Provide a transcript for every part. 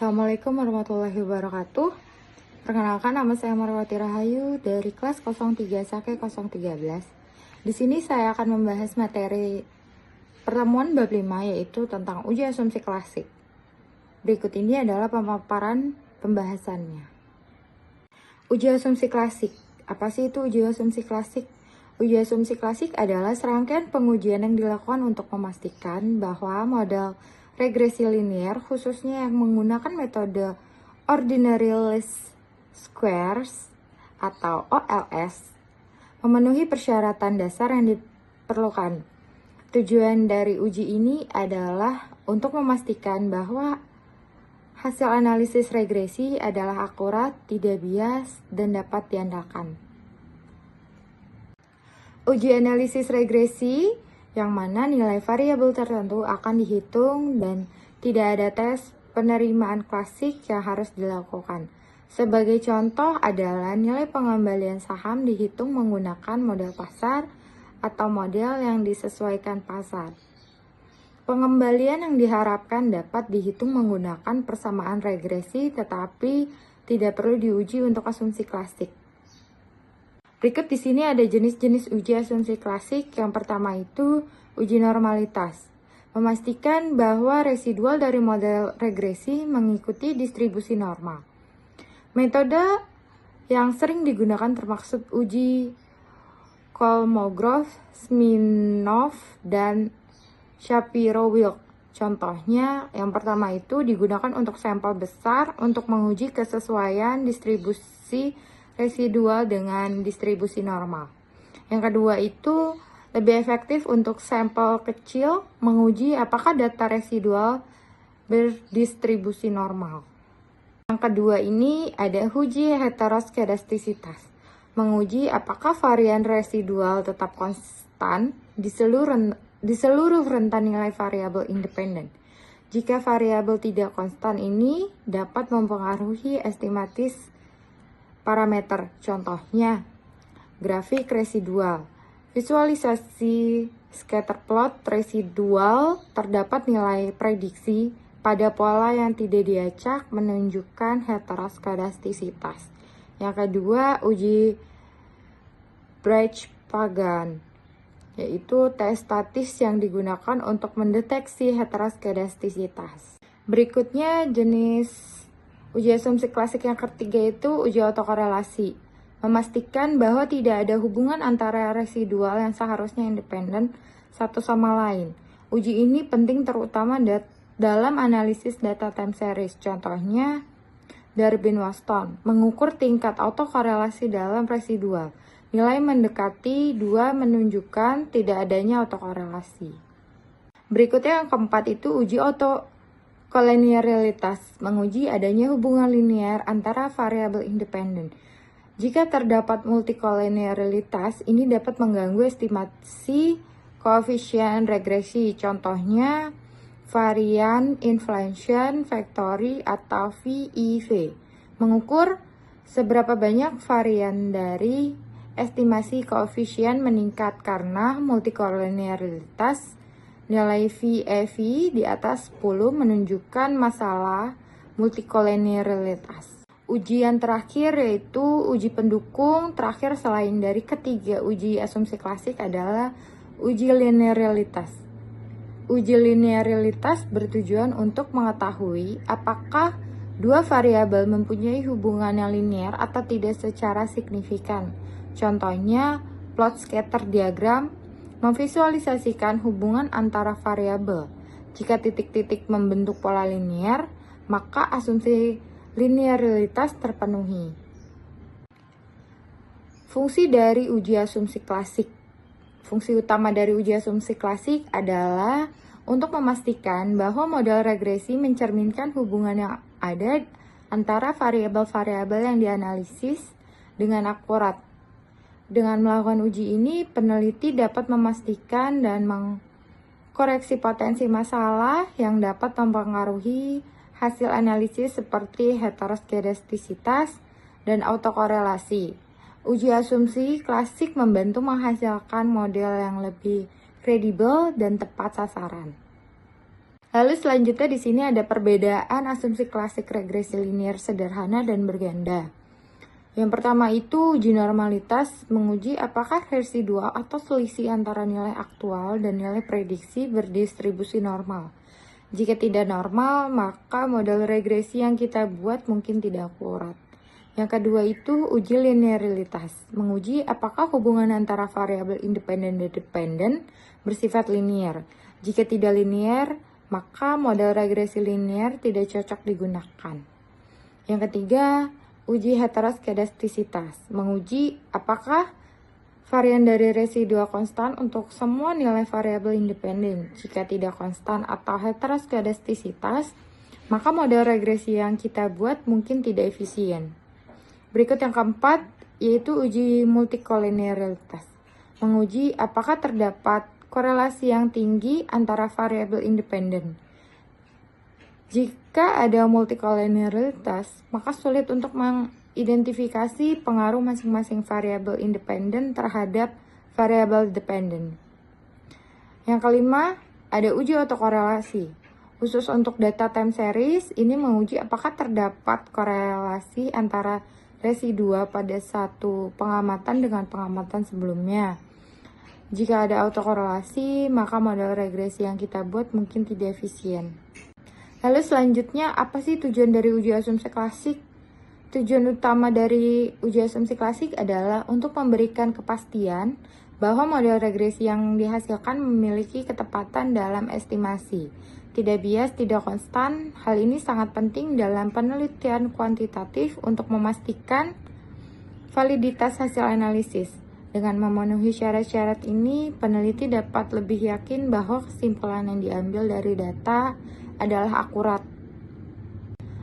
Assalamualaikum warahmatullahi wabarakatuh. Perkenalkan, nama saya Marwati Rahayu dari kelas 03 Sake 013. Di sini saya akan membahas materi pertemuan bab 5, yaitu tentang uji asumsi klasik. Berikut ini adalah pemaparan pembahasannya. Uji asumsi klasik. Apa sih itu uji asumsi klasik? Uji asumsi klasik adalah serangkaian pengujian yang dilakukan untuk memastikan bahwa model regresi linear, khususnya yang menggunakan metode ordinary least squares atau OLS, memenuhi persyaratan dasar yang diperlukan. Tujuan dari uji ini adalah untuk memastikan bahwa hasil analisis regresi adalah akurat, tidak bias, dan dapat diandalkan. Uji analisis regresi yang mana nilai variabel tertentu akan dihitung dan tidak ada tes penerimaan klasik yang harus dilakukan. Sebagai contoh adalah nilai pengembalian saham dihitung menggunakan model pasar atau model yang disesuaikan pasar. Pengembalian yang diharapkan dapat dihitung menggunakan persamaan regresi, tetapi tidak perlu diuji untuk asumsi klasik. Berikut di sini ada jenis-jenis uji asumsi klasik. Yang pertama itu uji normalitas. Memastikan bahwa residual dari model regresi mengikuti distribusi normal. Metode yang sering digunakan termaksud uji Kolmogorov, Smirnov, dan Shapiro-Wilk. Contohnya, yang pertama itu digunakan untuk sampel besar untuk menguji kesesuaian distribusi residual dengan distribusi normal. Yang kedua itu lebih efektif untuk sampel kecil menguji apakah data residual berdistribusi normal. Yang kedua ini ada uji heteroskedastisitas, menguji apakah varian residual tetap konstan di seluruh rentan nilai variabel independen. Jika variabel tidak konstan ini dapat mempengaruhi estimatis parameter, contohnya grafik residual. Visualisasi scatter plot residual terdapat nilai prediksi pada pola yang tidak diacak menunjukkan heteroskedastisitas. Yang kedua, uji Brecht-Pagan, yaitu tes statis yang digunakan untuk mendeteksi heteroskedastisitas. Berikutnya jenis uji asumsi klasik yang ketiga itu uji autokorelasi. Memastikan bahwa tidak ada hubungan antara residual yang seharusnya independen satu sama lain. Uji ini penting terutama dalam analisis data time series. Contohnya, Darwin-Waston mengukur tingkat autokorelasi dalam residual. Nilai mendekati 2 menunjukkan tidak adanya autokorelasi. Berikutnya yang keempat itu uji autokolinearitas, menguji adanya hubungan linear antara variabel independen. Jika terdapat multikolinearitas, ini dapat mengganggu estimasi koefisien regresi. Contohnya, varian inflation factory atau VIV. Mengukur seberapa banyak varian dari estimasi koefisien meningkat karena multikolinearitas. Nilai VEV di atas 10 menunjukkan masalah multikolinearitas. Ujian terakhir yaitu uji pendukung terakhir selain dari ketiga uji asumsi klasik adalah uji linearitas. Uji linearitas bertujuan untuk mengetahui apakah dua variabel mempunyai hubungan yang linear atau tidak secara signifikan. Contohnya, plot scatter diagram memvisualisasikan hubungan antara variabel. Jika titik-titik membentuk pola linear, maka asumsi linearitas terpenuhi. Fungsi dari uji asumsi klasik. Fungsi utama dari uji asumsi klasik adalah untuk memastikan bahwa model regresi mencerminkan hubungan yang ada antara variabel-variabel yang dianalisis dengan akurat. Dengan melakukan uji ini, peneliti dapat memastikan dan mengkoreksi potensi masalah yang dapat mempengaruhi hasil analisis seperti heteroskedastisitas dan autokorelasi. Uji asumsi klasik membantu menghasilkan model yang lebih kredibel dan tepat sasaran. Lalu selanjutnya di sini ada perbedaan asumsi klasik regresi linear sederhana dan berganda. Yang pertama itu uji normalitas, menguji apakah residual atau selisih antara nilai aktual dan nilai prediksi berdistribusi normal. Jika tidak normal, maka model regresi yang kita buat mungkin tidak akurat. Yang kedua itu uji linearitas, menguji apakah hubungan antara variabel independen dan dependen bersifat linear. Jika tidak linear, maka model regresi linear tidak cocok digunakan. Yang ketiga, uji heteroskedastisitas, menguji apakah varian dari residual konstan untuk semua nilai variabel independen. Jika tidak konstan atau heteroskedastisitas, maka model regresi yang kita buat mungkin tidak efisien. Berikut yang keempat, yaitu uji multikolinearitas, menguji apakah terdapat korelasi yang tinggi antara variabel independen. Jika ada multikolinearitas, maka sulit untuk mengidentifikasi pengaruh masing-masing variabel independen terhadap variabel dependen. Yang kelima, ada uji autokorelasi. Khusus untuk data time series, ini menguji apakah terdapat korelasi antara residual pada satu pengamatan dengan pengamatan sebelumnya. Jika ada autokorelasi, maka model regresi yang kita buat mungkin tidak efisien. Lalu selanjutnya, apa sih tujuan dari uji asumsi klasik? Tujuan utama dari uji asumsi klasik adalah untuk memberikan kepastian bahwa model regresi yang dihasilkan memiliki ketepatan dalam estimasi. Tidak bias, tidak konstan. Hal ini sangat penting dalam penelitian kuantitatif untuk memastikan validitas hasil analisis. Dengan memenuhi syarat-syarat ini, peneliti dapat lebih yakin bahwa kesimpulan yang diambil dari data adalah akurat.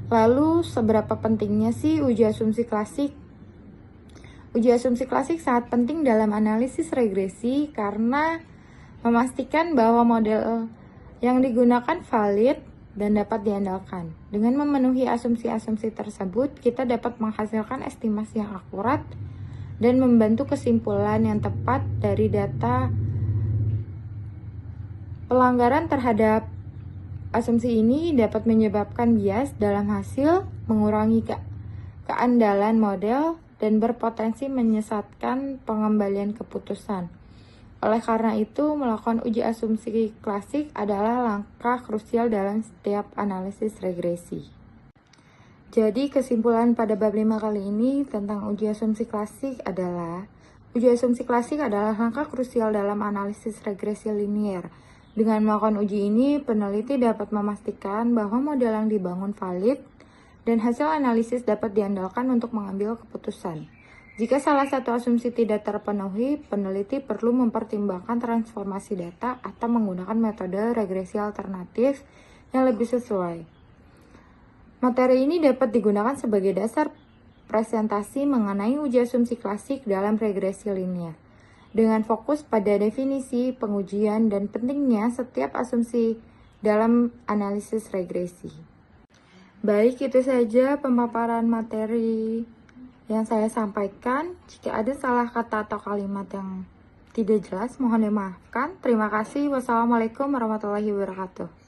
Lalu, seberapa pentingnya sih uji asumsi klasik? Uji asumsi klasik sangat penting dalam analisis regresi karena memastikan bahwa model yang digunakan valid dan dapat diandalkan. Dengan memenuhi asumsi-asumsi tersebut, kita dapat menghasilkan estimasi yang akurat dan membantu kesimpulan yang tepat dari data. Pelanggaran terhadap asumsi ini dapat menyebabkan bias dalam hasil, mengurangi keandalan model, dan berpotensi menyesatkan pengembalian keputusan. Oleh karena itu, melakukan uji asumsi klasik adalah langkah krusial dalam setiap analisis regresi. Jadi, kesimpulan pada bab 5 kali ini tentang uji asumsi klasik adalah uji asumsi klasik adalah langkah krusial dalam analisis regresi linear. Dengan melakukan uji ini, peneliti dapat memastikan bahwa model yang dibangun valid dan hasil analisis dapat diandalkan untuk mengambil keputusan. Jika salah satu asumsi tidak terpenuhi, peneliti perlu mempertimbangkan transformasi data atau menggunakan metode regresi alternatif yang lebih sesuai. Materi ini dapat digunakan sebagai dasar presentasi mengenai uji asumsi klasik dalam regresi linear, dengan fokus pada definisi, pengujian, dan pentingnya setiap asumsi dalam analisis regresi. Baik, itu saja pemaparan materi yang saya sampaikan. Jika ada salah kata atau kalimat yang tidak jelas, mohon dimaafkan. Terima kasih. Wassalamualaikum warahmatullahi wabarakatuh.